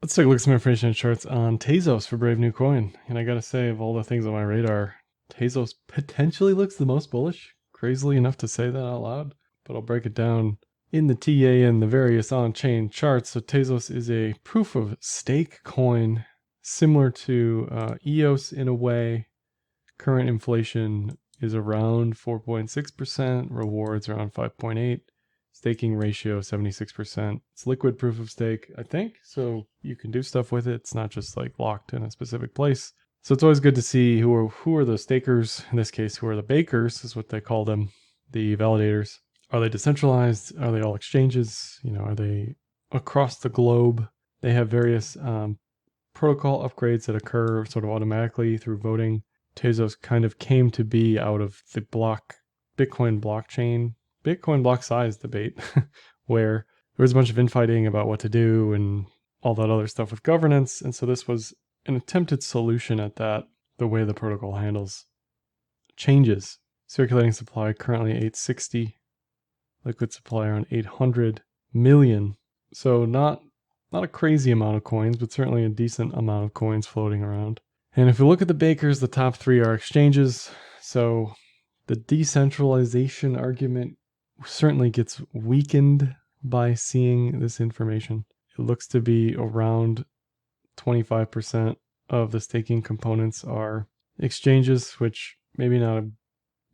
Let's take a look at some information and charts on Tezos for BraveNewCoin. And I gotta say, of all the things on my radar, Tezos potentially looks the most bullish. Crazily enough to say that out loud, but I'll break it down in the TA and the various on-chain charts. So Tezos is a proof of stake coin, similar to EOS in a way. Current inflation is around 4.6%, rewards around 5.8%. Staking ratio 76%. It's liquid proof of stake, I think, so you can do stuff with it. It's not just like locked in a specific place. So it's always good to see who are the stakers. In this case, who are the bakers is what they call them, the validators. Are they decentralized? Are they all exchanges? Are they across the globe? They have various protocol upgrades that occur sort of automatically through voting. Tezos kind of came to be out of the Bitcoin block size debate, where there was a bunch of infighting about what to do and all that other stuff with governance. And so this was an attempted solution at that, the way the protocol handles changes. Circulating supply currently 860, liquid supply around 800 million. So not a crazy amount of coins, but certainly a decent amount of coins floating around. And if we look at the bakers, the top three are exchanges. So the decentralization argument certainly gets weakened by seeing this information. It looks to be around 25% of the staking components are exchanges, which maybe not a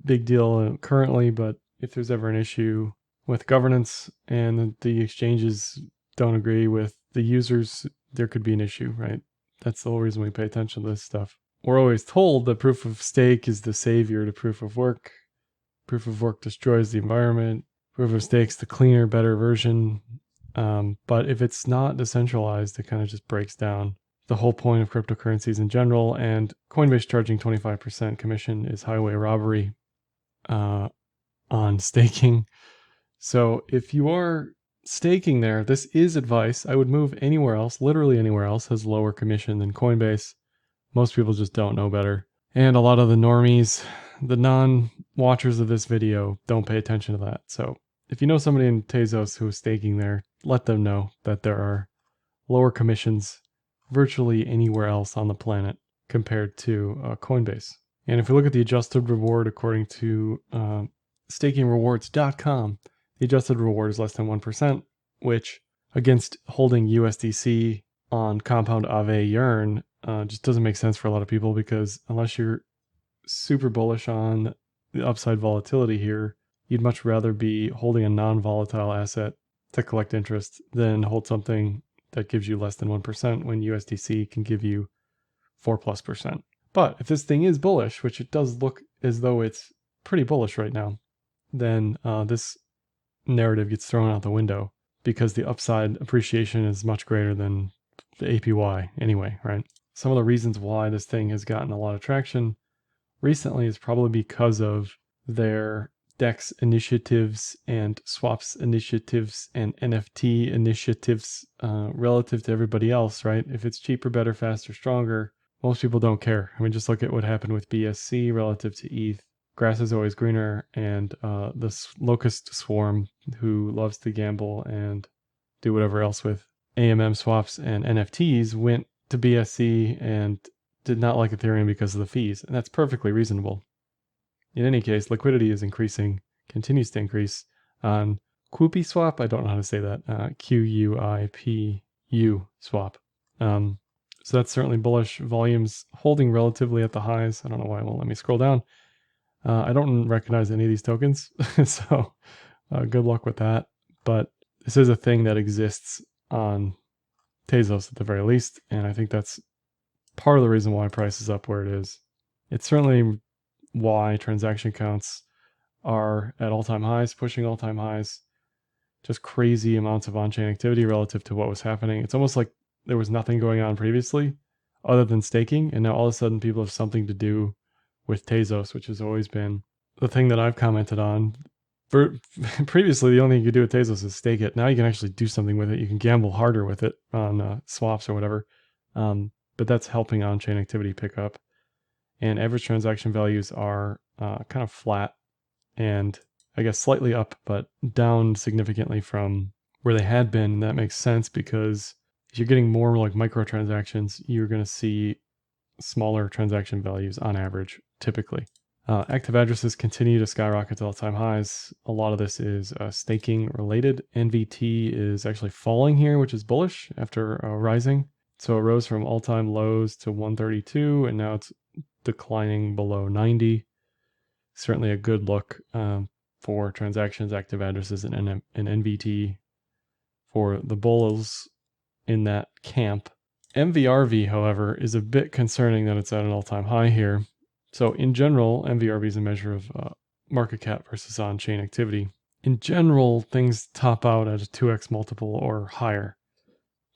big deal currently, but if there's ever an issue with governance and the exchanges don't agree with the users, there could be an issue, right? That's the whole reason we pay attention to this stuff. We're always told that proof of stake is the savior to proof of work. Proof of work destroys the environment. Proof of stake's the cleaner, better version. But if it's not decentralized, it kind of just breaks down the whole point of cryptocurrencies in general. And Coinbase charging 25% commission is highway robbery on staking. So if you are staking there, this is advice. I would move anywhere else. Literally anywhere else has lower commission than Coinbase. Most people just don't know better. And a lot of the normies, the non-watchers of this video, don't pay attention to that. So if you know somebody in Tezos who is staking there, let them know that there are lower commissions virtually anywhere else on the planet compared to Coinbase. And if we look at the adjusted reward according to stakingrewards.com, the adjusted reward is less than 1%, which against holding USDC on Compound Aave Yearn just doesn't make sense for a lot of people, because unless you're super bullish on the upside volatility here, you'd much rather be holding a non-volatile asset to collect interest than hold something that gives you less than 1% when USDC can give you 4+%. But if this thing is bullish, which it does look as though it's pretty bullish right now, then this narrative gets thrown out the window, because the upside appreciation is much greater than the APY anyway, right? Some of the reasons why this thing has gotten a lot of traction recently is probably because of their DEX initiatives and swaps initiatives and NFT initiatives relative to everybody else, right? If it's cheaper, better, faster, stronger, most people don't care. I mean, just look at what happened with BSC relative to ETH. Grass is always greener, and the locust swarm, who loves to gamble and do whatever else with AMM swaps and NFTs, went to BSC and did not like Ethereum because of the fees, and that's perfectly reasonable. In any case, liquidity is increasing, continues to increase on QuipiSwap. I don't know how to say that. QUIPU swap. So that's certainly bullish. Volumes holding relatively at the highs. I don't know why it won't let me scroll down. I don't recognize any of these tokens, so good luck with that. But this is a thing that exists on Tezos at the very least, and I think that's part of the reason why price is up where it is. It's certainly why transaction counts are at all-time highs, pushing all-time highs. Just crazy amounts of on-chain activity relative to what was happening. It's almost like there was nothing going on previously other than staking, and now all of a sudden people have something to do with Tezos, which has always been the thing that I've commented on. Previously, the only thing you could do with Tezos is stake it. Now you can actually do something with it. You can gamble harder with it on swaps or whatever. But that's helping on-chain activity pick up. And average transaction values are kind of flat, and I guess slightly up, but down significantly from where they had been. And that makes sense, because If you're getting more like microtransactions, you're going to see smaller transaction values on average, typically. Active addresses continue to skyrocket to all-time highs. A lot of this is staking related. NVT is actually falling here, which is bullish after rising. So it rose from all-time lows to 132, and now it's declining below 90. Certainly a good look for transactions, active addresses, and NVT for the bulls in that camp. MVRV, however, is a bit concerning that it's at an all-time high here. So in general, MVRV is a measure of market cap versus on-chain activity. In general, things top out at a 2x multiple or higher.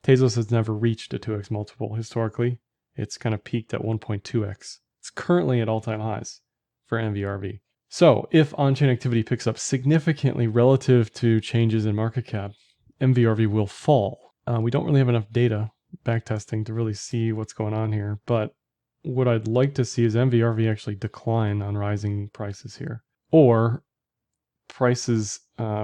Tezos has never reached a 2x multiple historically. It's kind of peaked at 1.2x. It's currently at all-time highs for MVRV. So if on-chain activity picks up significantly relative to changes in market cap, MVRV will fall. We don't really have enough data backtesting to really see what's going on here, but what I'd like to see is MVRV actually decline on rising prices here, or prices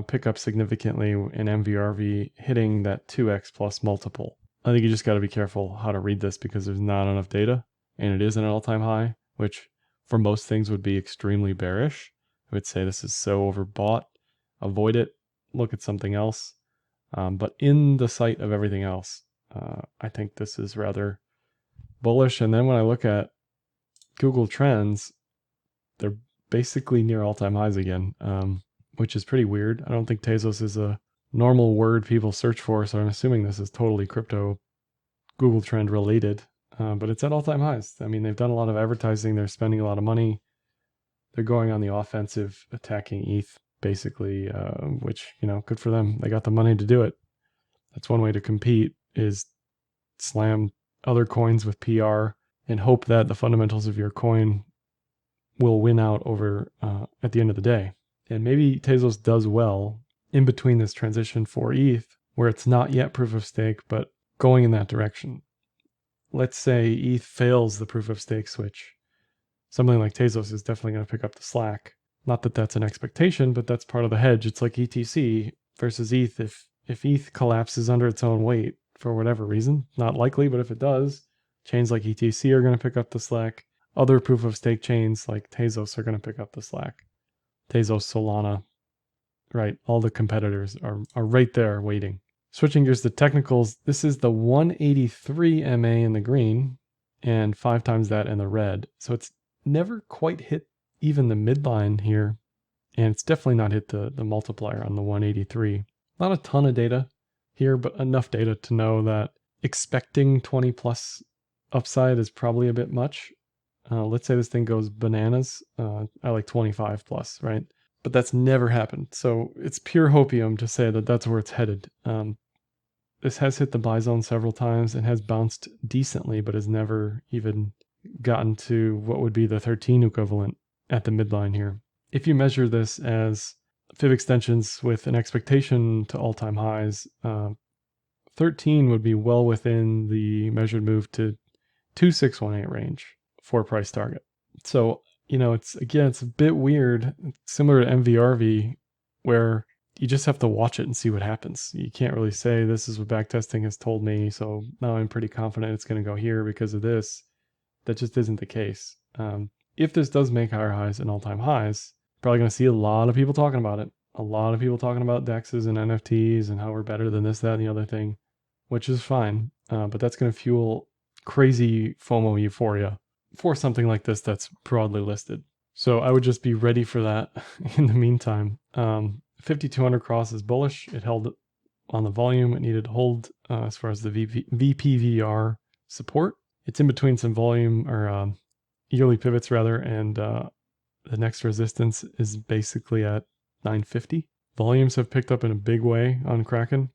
pick up significantly in MVRV hitting that 2x plus multiple. I think you just got to be careful how to read this because there's not enough data, and it is an all-time high, which for most things would be extremely bearish. I would say this is so overbought, avoid it, look at something else. But in the sight of everything else, I think this is rather bullish. And then when I look at Google Trends, they're basically near all-time highs again, which is pretty weird. I don't think Tezos is a normal word people search for, so I'm assuming this is totally crypto Google Trend related, but it's at all-time highs. I mean, they've done a lot of advertising. They're spending a lot of money. They're going on the offensive, attacking ETH, basically, which, good for them. They got the money to do it. That's one way to compete, is slam other coins with PR and hope that the fundamentals of your coin will win out over at the end of the day. And maybe Tezos does well in between this transition for ETH, where it's not yet proof of stake, but going in that direction. Let's say ETH fails the proof of stake switch. Something like Tezos is definitely going to pick up the slack. Not that that's an expectation, but that's part of the hedge. It's like ETC versus ETH. If ETH collapses under its own weight for whatever reason, not likely, but if it does, chains like ETC are going to pick up the slack. Other proof of stake chains like Tezos are going to pick up the slack. Tezos, Solana, right? All the competitors are right there waiting. Switching gears to technicals, this is the 183 MA in the green and 5 times that in the red. So it's never quite hit even the midline here. And it's definitely not hit the multiplier on the 183. Not a ton of data here, but enough data to know that expecting 20 plus upside is probably a bit much. Let's say this thing goes bananas. I like 25 plus, right? But that's never happened. So it's pure hopium to say that that's where it's headed. This has hit the buy zone several times and has bounced decently, but has never even gotten to what would be the 13 equivalent at the midline here. If you measure this as Fib extensions with an expectation to all-time highs, 13 would be well within the measured move to 2618 range for price target. So, it's a bit weird, similar to MVRV, where you just have to watch it and see what happens. You can't really say this is what backtesting has told me, so now I'm pretty confident it's going to go here because of this. That just isn't the case. If this does make higher highs and all-time highs, probably going to see a lot of people talking about it. A lot of people talking about DEXs and NFTs and how we're better than this, that, and the other thing, which is fine. But that's going to fuel crazy FOMO euphoria for something like this that's broadly listed. So I would just be ready for that in the meantime. 5200 cross is bullish. It held on the volume. It needed to hold as far as the VPVR support. It's in between some volume or yearly pivots rather, and the next resistance is basically at 950. Volumes have picked up in a big way on Kraken,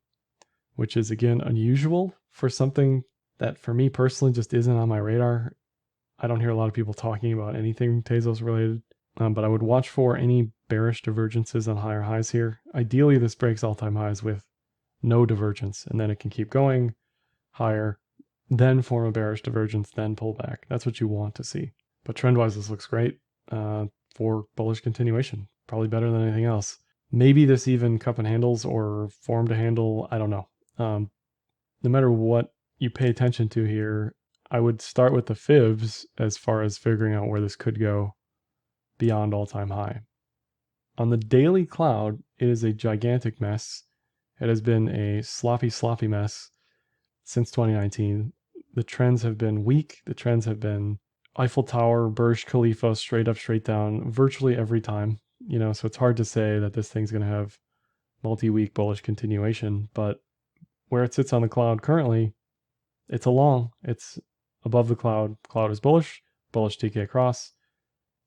which is again unusual for something that for me personally just isn't on my radar. I don't hear a lot of people talking about anything Tezos related, but I would watch for any bearish divergences on higher highs here. Ideally, this breaks all-time highs with no divergence, and then it can keep going higher, then form a bearish divergence, then pull back. That's what you want to see. But trend-wise, this looks great for bullish continuation. Probably better than anything else. Maybe this even cup and handles or form to handle, I don't know. no matter what you pay attention to here, I would start with the Fibs as far as figuring out where this could go beyond all-time high. On the daily cloud, it is a gigantic mess. It has been a sloppy mess since 2019. The trends have been weak. The trends have been Eiffel Tower, Burj Khalifa, straight up, straight down, virtually every time. So it's hard to say that this thing's going to have multi-week bullish continuation, but where it sits on the cloud currently, it's it's above the cloud. Cloud is bullish TK cross,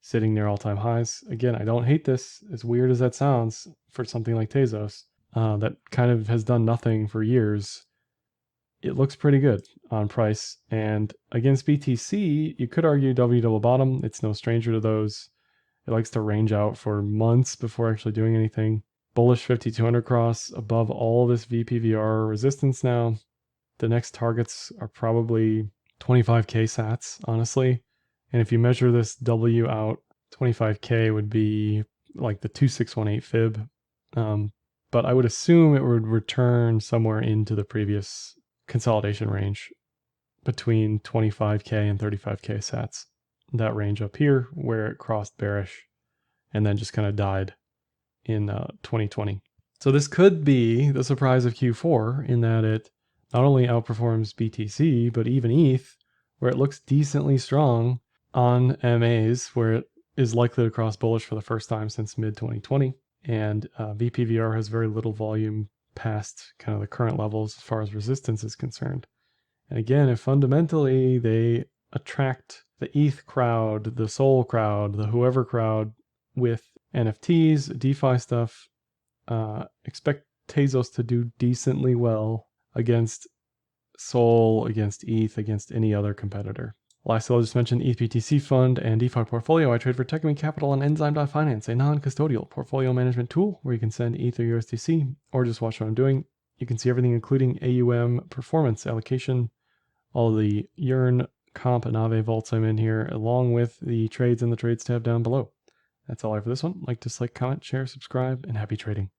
sitting near all-time highs. Again, I don't hate this, as weird as that sounds for something like Tezos, that kind of has done nothing for years. It looks pretty good on price. And against BTC, you could argue W double bottom. It's no stranger to those. It likes to range out for months before actually doing anything. Bullish 5200 cross above all this VPVR resistance now. The next targets are probably 25K sats, honestly. And if you measure this W out, 25K would be like the 2618 fib. But I would assume it would return somewhere into the previous consolidation range between 25K and 35K sats. That range up here where it crossed bearish and then just kind of died in 2020. So this could be the surprise of Q4 in that it not only outperforms BTC, but even ETH, where it looks decently strong on MAs, where it is likely to cross bullish for the first time since mid-2020. And VPVR has very little volume past kind of the current levels as far as resistance is concerned. And again, if fundamentally they attract the ETH crowd, the Sol crowd, the whoever crowd with NFTs, DeFi stuff, expect Tezos to do decently well against Sol, against ETH, against any other competitor. Lastly, I'll just mention the ETH-BTC fund and DeFi portfolio. I trade for Techame Capital on Enzyme.finance, a non-custodial portfolio management tool where you can send ETH or USDC or just watch what I'm doing. You can see everything, including AUM, performance, allocation, all the Yearn, Comp, and Aave vaults I'm in here, along with the trades in the trades tab down below. That's all I have for this one. Like, dislike, comment, share, subscribe, and happy trading.